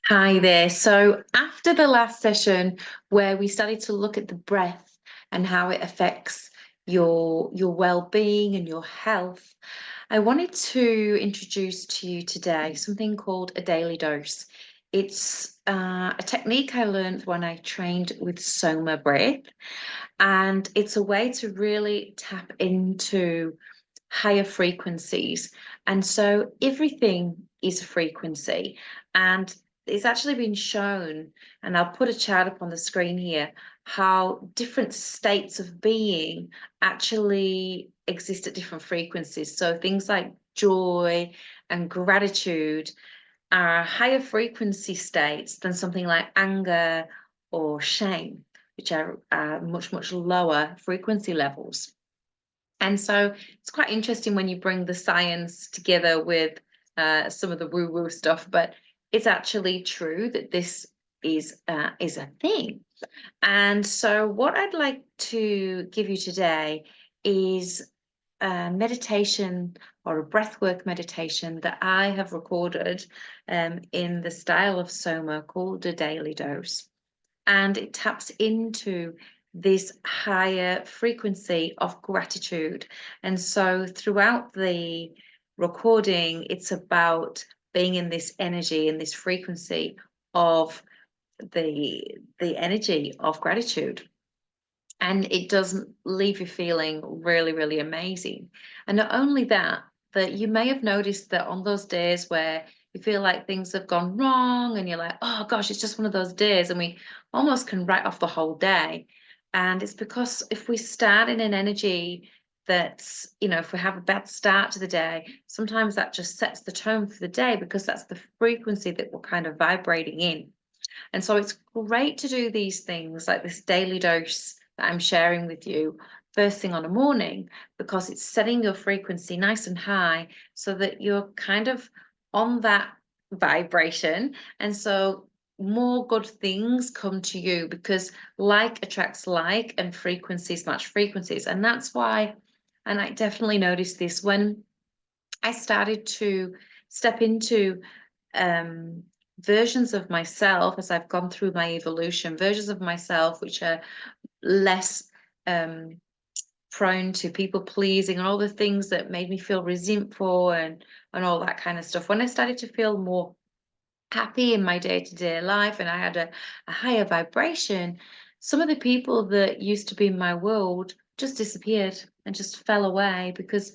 Hi there. So, after the last session where we started to look at the breath and how it affects your well-being and your health, I wanted to introduce to you today something called a daily dose. It's a technique I learned when I trained with Soma Breath, and it's a way to really tap into higher frequencies. And so everything is a frequency. And it's actually been shown, and I'll put a chart up on the screen here, how different states of being actually exist at different frequencies. So things like joy and gratitude are higher frequency states than something like anger or shame, which are much, much lower frequency levels. And so it's quite interesting when you bring the science together with some of the woo-woo stuff, but it's actually true that this is a thing. And so what I'd like to give you today is a meditation or a breathwork meditation that I have recorded in the style of Soma called a daily dose, and it taps into this higher frequency of gratitude. And so throughout the recording, it's about being in this energy and this frequency of the energy of gratitude. And it doesn't leave you feeling really, really amazing. And not only that, that you may have noticed that on those days where you feel like things have gone wrong and you're like, oh gosh, it's just one of those days, and we almost can write off the whole day. And it's because if we start in an energy that's, if we have a bad start to the day, sometimes that just sets the tone for the day because that's the frequency that we're kind of vibrating in. And so it's great to do these things like this daily dose that I'm sharing with you first thing on a morning, because it's setting your frequency nice and high so that you're kind of on that vibration. And so more good things come to you because like attracts like and frequencies match frequencies. And that's why, and I definitely noticed this when I started to step into um, versions of myself as I've gone through my evolution, versions of myself which are less um, prone to people pleasing and all the things that made me feel resentful and all that kind of stuff. When I started to feel more happy in my day-to-day life and I had a higher vibration, some of the people that used to be in my world just disappeared and just fell away because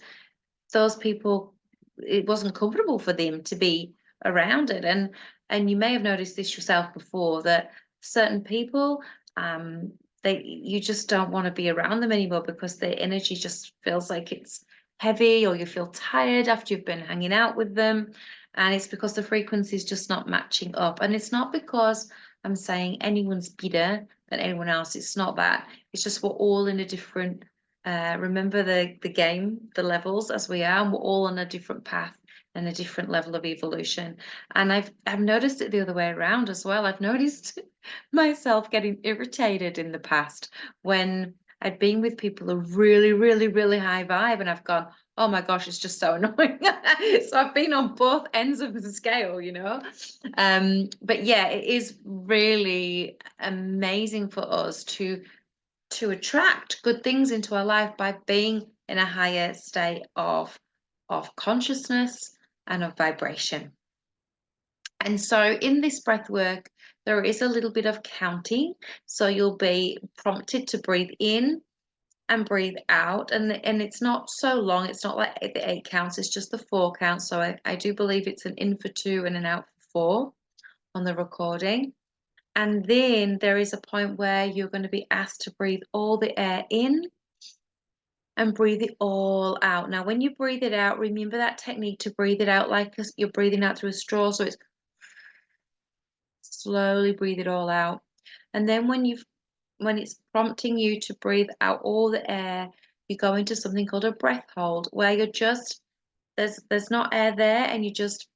those people, it wasn't comfortable for them to be around it. And you may have noticed this yourself before, that certain people, um they, you just don't want to be around them anymore because their energy just feels like it's heavy, or you feel tired after you've been hanging out with them, and it's because the frequency is just not matching up. And it's not because I'm saying anyone's better than anyone else. It's not that. It's just we're all in a different, remember the game, the levels as we are, and we're all on a different path and a different level of evolution. And I've noticed it the other way around as well. I've noticed myself getting irritated in the past when I'd been with people a really, really, really high vibe, and I've gone, oh my gosh, it's just so annoying. So I've been on both ends of the scale. But yeah, it is really amazing for us to attract good things into our life by being in a higher state of consciousness and of vibration. And so in this breath work, there is a little bit of counting. So you'll be prompted to breathe in and breathe out. And it's not so long. It's not like the 8 counts, it's just the 4 counts. So I do believe it's an in for 2 and an out for 4 on the recording. And then there is a point where you're going to be asked to breathe all the air in and breathe it all out. Now, when you breathe it out, remember that technique to breathe it out like you're breathing out through a straw. So it's slowly breathe it all out. And then when it's prompting you to breathe out all the air, you go into something called a breath hold, where you're just, there's not air there and you're just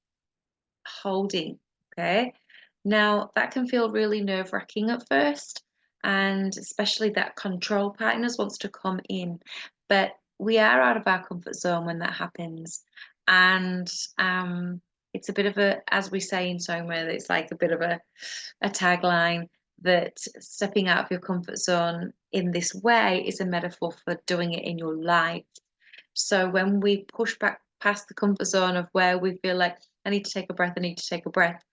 holding. Okay. Now that can feel really nerve-wracking at first, and especially that control partners wants to come in. But we are out of our comfort zone when that happens. And It's a bit of a, as we say in Soma, it's like a bit of a tagline that stepping out of your comfort zone in this way is a metaphor for doing it in your life. So when we push back past the comfort zone of where we feel like, I need to take a breath, I need to take a breath,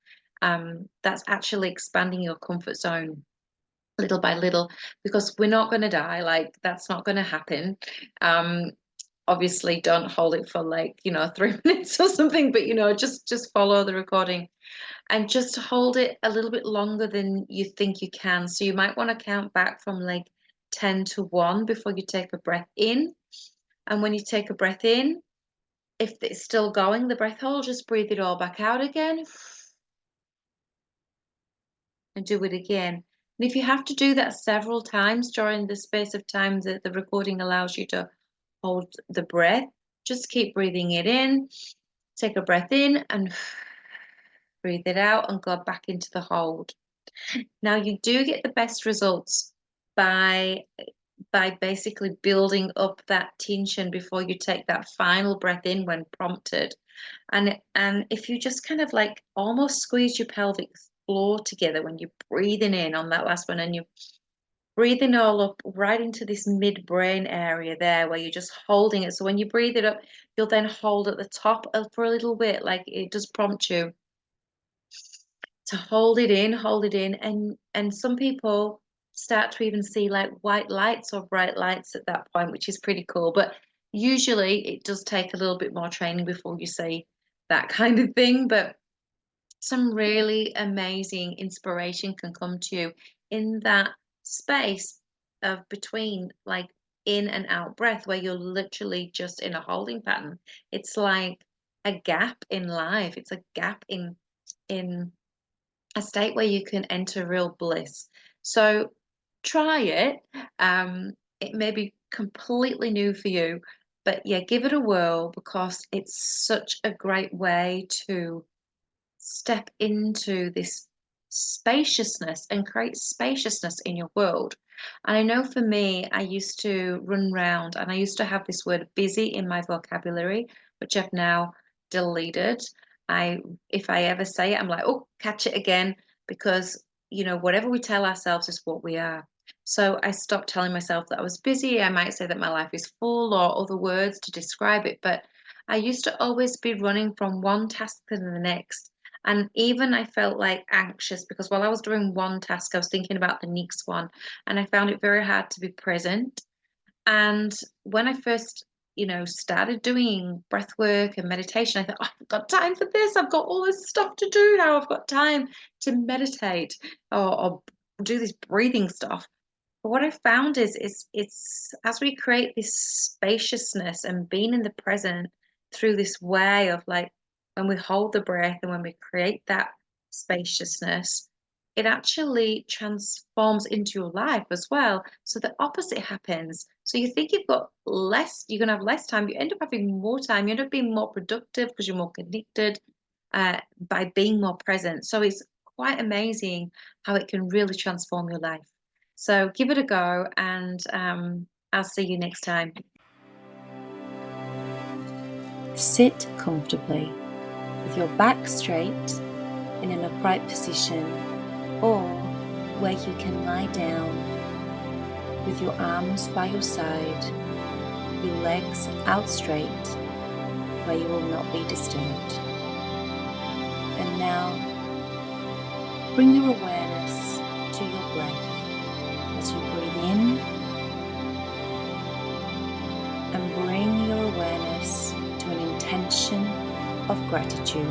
that's actually expanding your comfort zone little by little, because we're not going to die. Like, that's not going to happen. Obviously don't hold it for like, 3 minutes or something, but just follow the recording and just hold it a little bit longer than you think you can. So you might want to count back from like 10 to 1 before you take a breath in. And when you take a breath in, if it's still going, the breath hold, just breathe it all back out again and do it again. And if you have to do that several times during the space of time that the recording allows you to hold the breath, just keep breathing it in, take a breath in and breathe it out and go back into the hold. Now, you do get the best results by basically building up that tension before you take that final breath in when prompted. And if you just kind of like almost squeeze your pelvic floor together when you're breathing in on that last one, and you're breathing all up right into this mid-brain area there where you're just holding it. So when you breathe it up, you'll then hold at the top for a little bit, like it does prompt you to hold it in, and some people start to even see like white lights or bright lights at that point, which is pretty cool. But usually it does take a little bit more training before you see that kind of thing. But some really amazing inspiration can come to you in that space of between like in and out breath, where you're literally just in a holding pattern. It's like a gap in life. It's a gap in a state where you can enter real bliss. So try it. It may be completely new for you, but yeah, give it a whirl, because it's such a great way to step into this spaciousness and create spaciousness in your world. And I know for me, I used to run around and I used to have this word busy in my vocabulary, which I've now deleted. If I ever say it, I'm like, oh, catch it again, because whatever we tell ourselves is what we are. So I stopped telling myself that I was busy. I might say that my life is full or other words to describe it, but I used to always be running from one task to the next. And even I felt like anxious, because while I was doing one task, I was thinking about the next one. And I found it very hard to be present. And when I first, started doing breath work and meditation, I thought, oh, I've got time for this. I've got all this stuff to do now. I've got time to meditate or do this breathing stuff. But what I found is it's as we create this spaciousness and being in the present through this way of like, when we hold the breath and when we create that spaciousness, it actually transforms into your life as well. So the opposite happens. So you think you've got less, you're going to have less time, you end up having more time, you end up being more productive because you're more connected by being more present. So it's quite amazing how it can really transform your life. So give it a go, and I'll see you next time. Sit comfortably with your back straight in an upright position, or where you can lie down with your arms by your side, your legs out straight, where you will not be disturbed. And now bring your awareness to your breath as you breathe in, and bring your awareness to an intention of gratitude.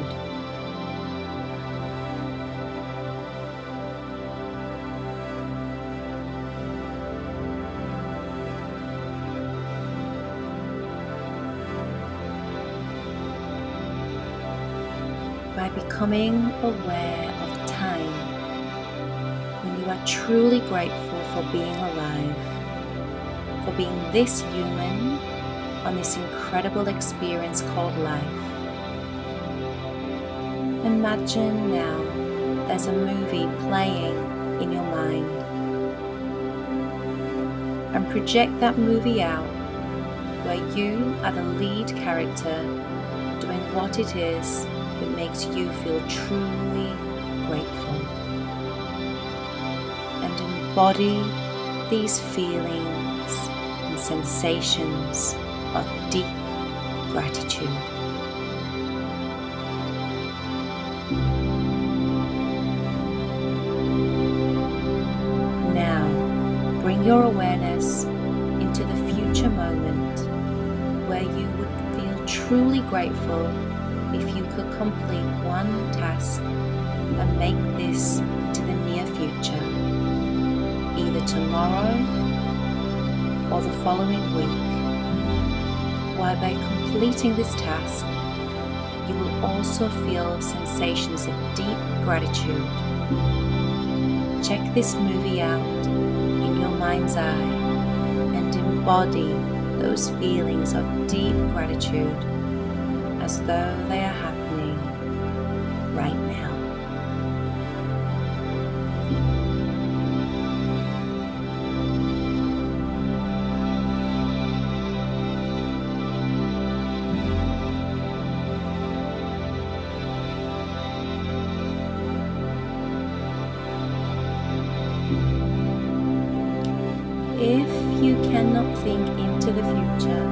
By becoming aware of the time when you are truly grateful for being alive, for being this human on this incredible experience called life. Imagine now there's a movie playing in your mind, and project that movie out where you are the lead character doing what it is that makes you feel truly grateful. And embody these feelings and sensations of deep gratitude. Now, bring your awareness into the future moment where you would feel truly grateful if you could complete one task and make this into the near future, either tomorrow or the following week. Why by completing this task, you will also feel sensations of deep gratitude. Check this movie out in your mind's eye and embody those feelings of deep gratitude as though they are happening right now. If you cannot think into the future,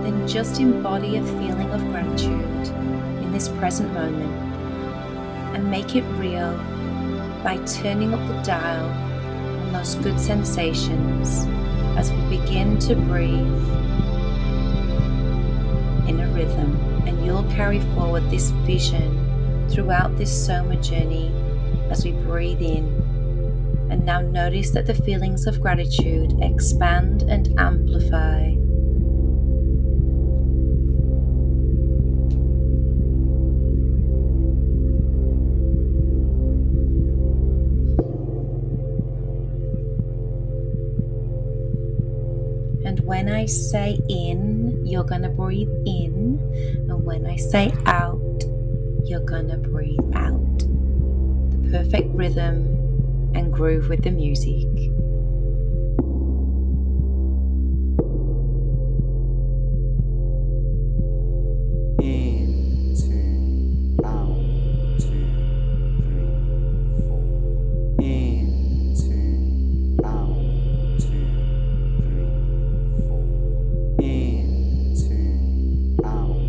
then just embody a feeling of gratitude in this present moment and make it real by turning up the dial on those good sensations as we begin to breathe in a rhythm. And you'll carry forward this vision throughout this Soma journey as we breathe in. And now notice that the feelings of gratitude expand and amplify. And when I say in, you're going to breathe in. And when I say out, you're going to breathe out. The perfect rhythm and groove with the music. In, 2, out, 2, 3, 4. In, 2, out,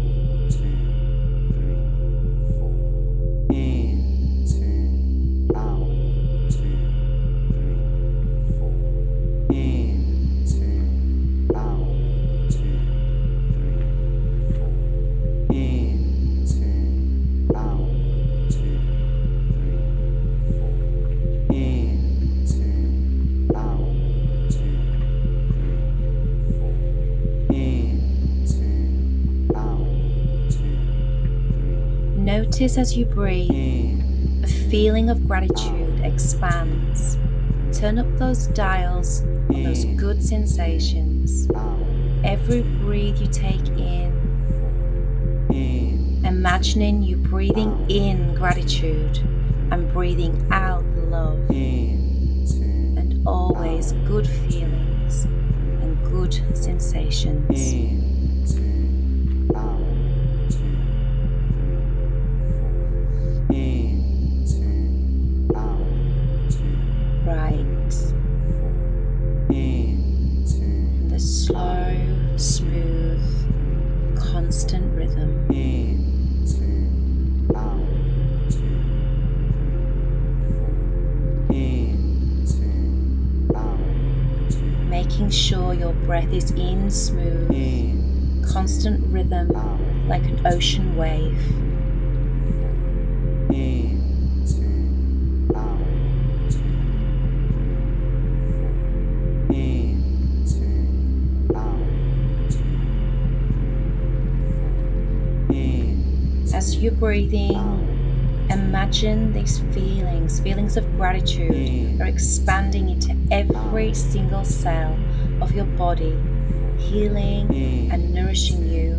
2, 3, 4. In, 2, out, 2, 3, 4. In, 2, out, 2, 3, 4. In, 2, out, 2, 3, 4. In, 2, out, 2, 3, 4. In, 2, out, 2, 3, 4. In, 2, out, 2, 3. Notice as you breathe, In, a feeling of gratitude expands. Turn up those dials on those good sensations. out, Every breathe you take in, in, imagining you breathing in gratitude and breathing out love, in, 2, and always good feelings and good sensations. in, 2, out, 2, 3, 4. In, 2, out, 2, Right. 4. In, 2, The slow, smooth, constant rhythm. in, 2, out, 2, 3, 4. In, 2, out, 2, Making sure your breath is in smooth, in, constant rhythm out, like an ocean wave. in, 2, out, 2, 3, 4. In, 2, out, 2, 3, 4. In, As you're breathing, imagine these feelings of gratitude are expanding into every single cell of your body, healing and nourishing you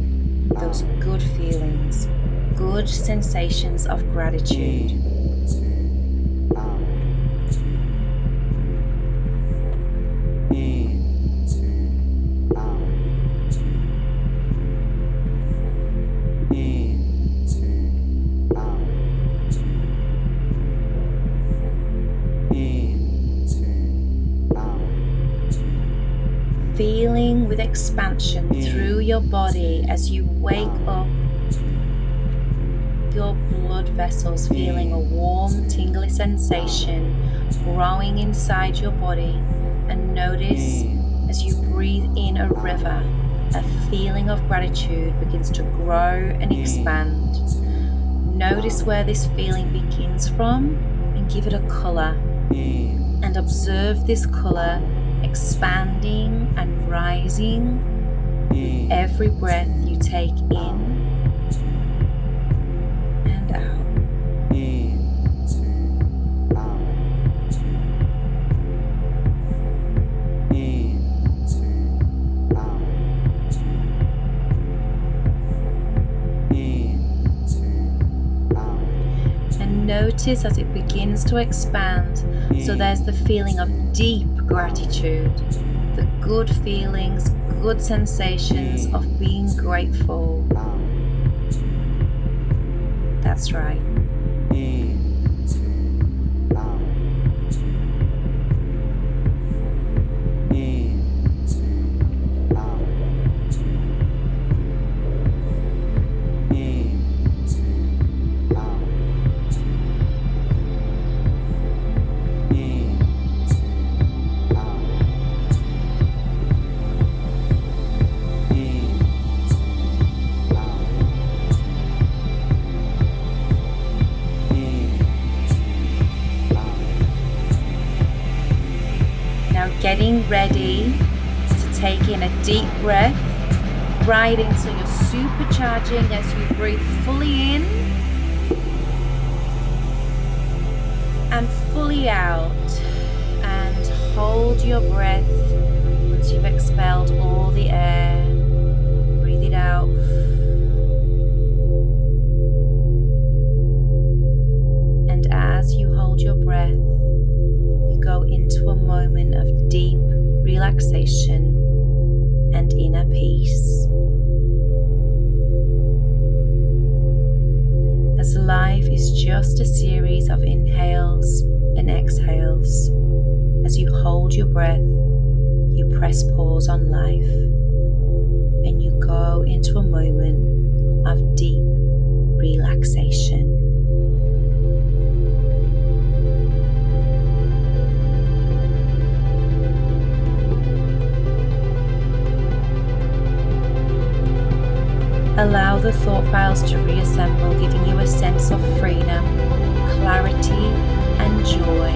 with those good feelings, good sensations of gratitude. in, 2, out, 2, 3, 4. In, 2, out, 2, 3, 4. In, 2, feeling with expansion through your body as you wake up. Your blood vessels feeling a warm, tingly sensation growing inside your body, and notice as you breathe in a river, a feeling of gratitude begins to grow and expand. Notice where this feeling begins from and give it a color, and observe this color expanding and rising with every breath you take in and out. And notice as it begins to expand, so there's the feeling of deep gratitude, the good feelings, good sensations of being grateful. That's right. Getting ready to take in a deep breath right in, so you're supercharging as you breathe fully in and fully out, and hold your breath once you've expelled all the air. Breathe it out. And as you hold your breath, go into a moment of deep relaxation and inner peace. As life is just a series of inhales and exhales, as you hold your breath, you press pause on life and you go into a moment of deep relaxation. Allow the thought files to reassemble, giving you a sense of freedom, clarity, and joy.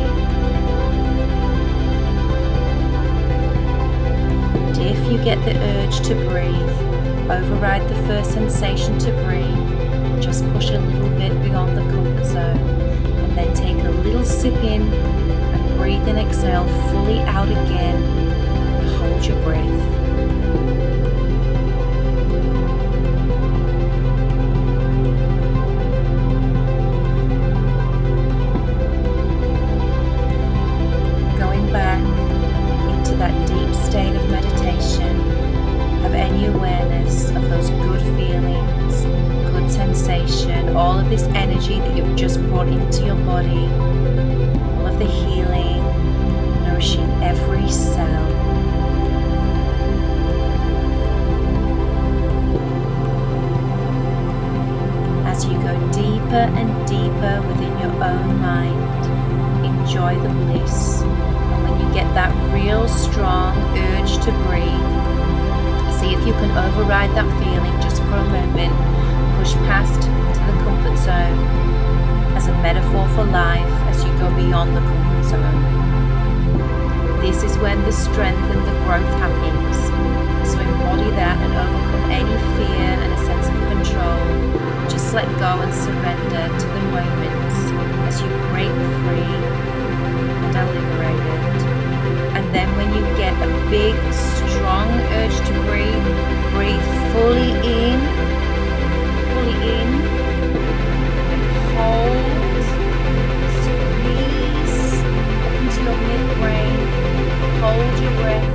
And if you get the urge to breathe, override the first sensation to breathe. Just push a little bit beyond the comfort zone, and then take a little sip in and breathe and exhale fully out again. Hold your breath. State of meditation, have any awareness of those good feelings, good sensation, all of this energy that you've just brought into your body, all of the healing, nourishing every cell. As you go deeper and deeper within your own mind, enjoy the bliss. Get that real strong urge to breathe. See if you can override that feeling just for a moment. Push past to the comfort zone as a metaphor for life as you go beyond the comfort zone. This is when the strength and the growth happens. So embody that and overcome any fear and a sense of control. Just let go and surrender to the moments as you break free and are liberated. And then when you get a big, strong urge to breathe, breathe fully in, hold, squeeze into your midbrain, hold your breath.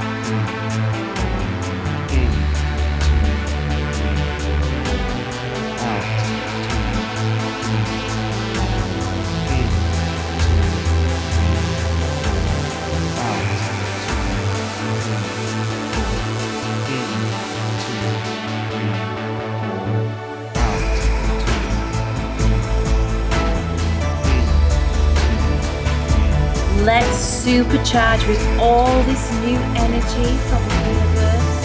Let's supercharge with all this new energy from the universe.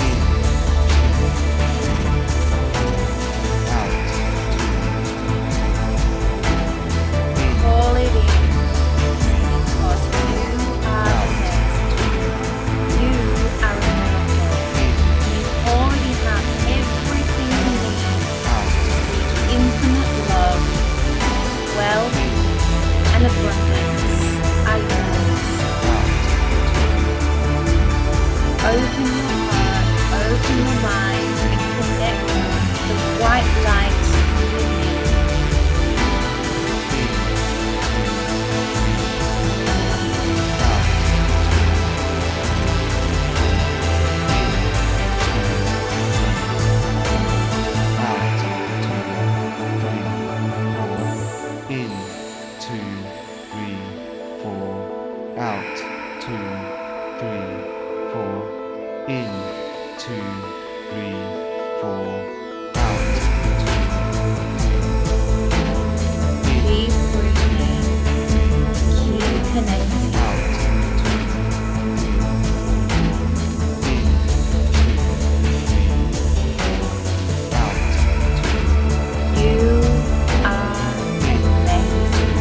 Call it in, because you are amazing. You are a miracle. You already have everything you need to see infinite love, wealth, and abundance are yours. Open your heart, open your mind, and connect to the white light within you. In, 2, 3, 4. Out, 2, 3, 4. In, 2, 3, 4. Out, 2, 3, Keep breathing, keep connecting. You are amazing.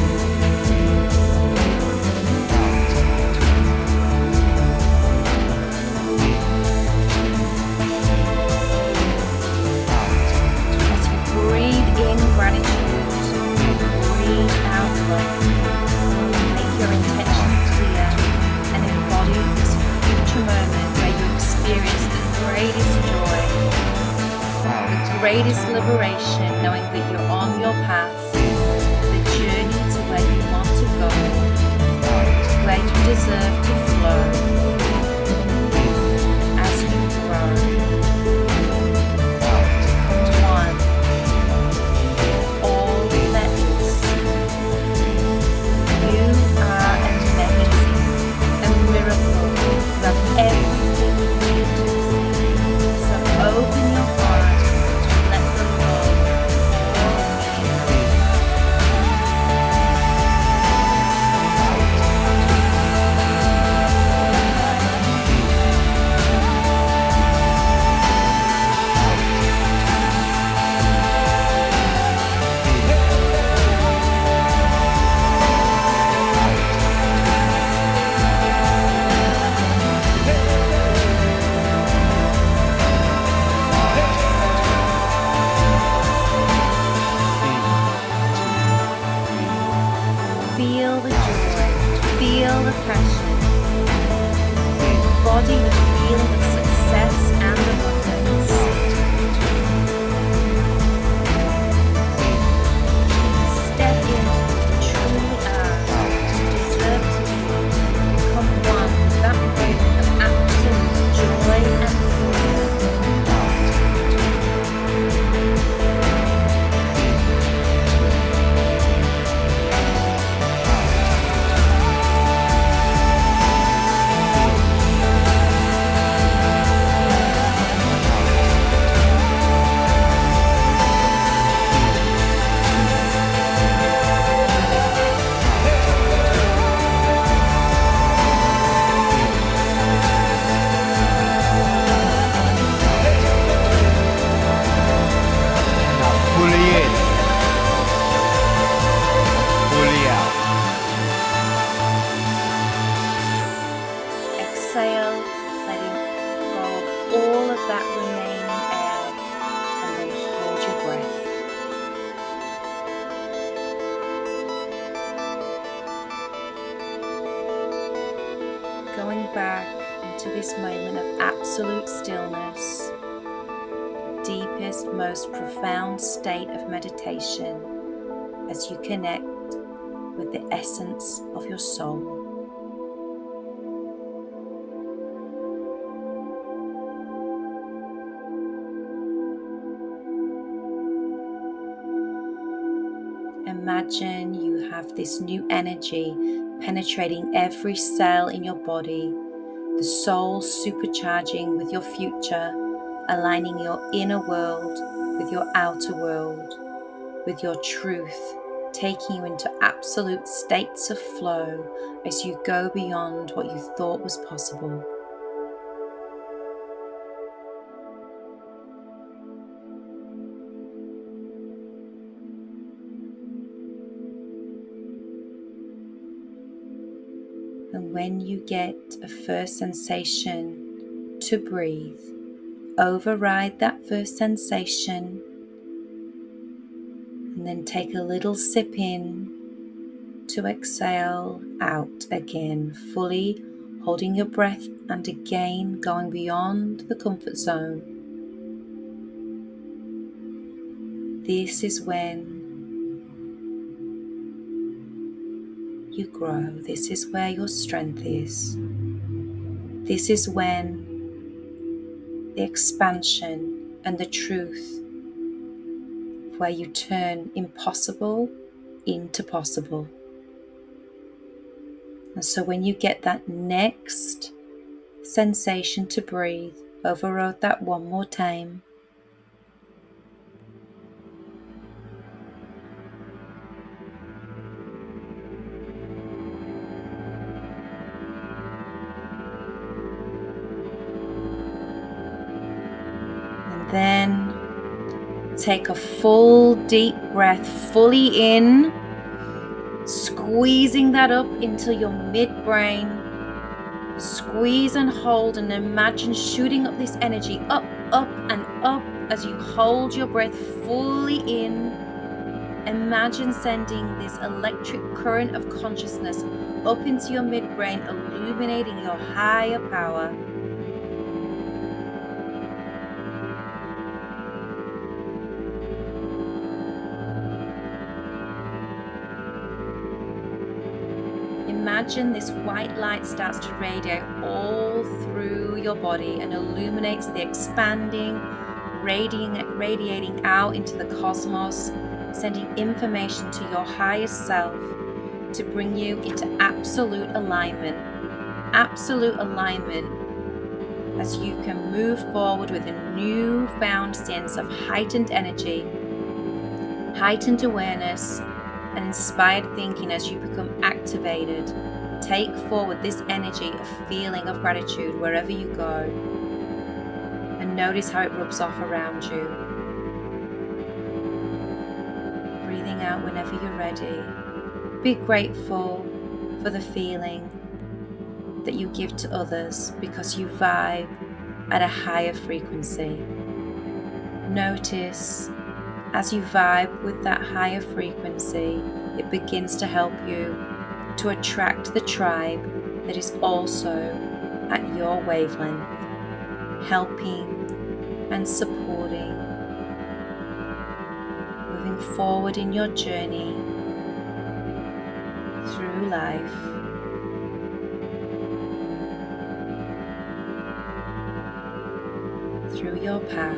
As you breathe in gratitude, breathe out love. Make your intention clear and embody this future moment where you experience the greatest joy, the greatest liberation, knowing that you're on your path, the journey to where you want to go, where you deserve to flow as you grow. One, all let loose. You are amazing, a miracle. You have everything you need to see. So open your heart and let the love pour in. Feel the joy, feel the passion, embody the feeling of success and abundance. Step into who you truly are, deserve to be. Become one with that moment of absolute joy and freedom. back into this moment of absolute stillness, the deepest, most profound state of meditation as you connect with the essence of your soul. Imagine you have this new energy penetrating every cell in your body, the soul supercharging with your future, aligning your inner world with your outer world, with your truth, taking you into absolute states of flow as you go beyond what you thought was possible. And when you get a first sensation to breathe, override that first sensation and then take a little sip in to exhale out again, fully holding your breath and again going beyond the comfort zone. This is when you grow. This is where your strength is. This is when the expansion and the truth, where you turn impossible into possible. And so when you get that next sensation to breathe, override that one more time. And then take a full deep breath, fully in, squeezing that up into your midbrain. Squeeze and hold and imagine shooting up this energy up, up and up as you hold your breath fully in. Imagine sending this electric current of consciousness up into your midbrain, illuminating your higher power. Imagine this white light starts to radiate all through your body and illuminates the expanding, radiating out into the cosmos, sending information to your highest self to bring you into absolute alignment as you can move forward with a newfound sense of heightened energy, heightened awareness, and inspired thinking as you become activated. Take forward this energy of feeling of gratitude wherever you go, and notice how it rubs off around you. Breathing out whenever you're ready. Be grateful for the feeling that you give to others because you vibe at a higher frequency. Notice as you vibe with that higher frequency, it begins to help you to attract the tribe that is also at your wavelength, helping and supporting, moving forward in your journey through life. Through your path.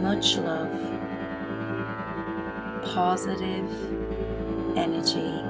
Much love, positive energy.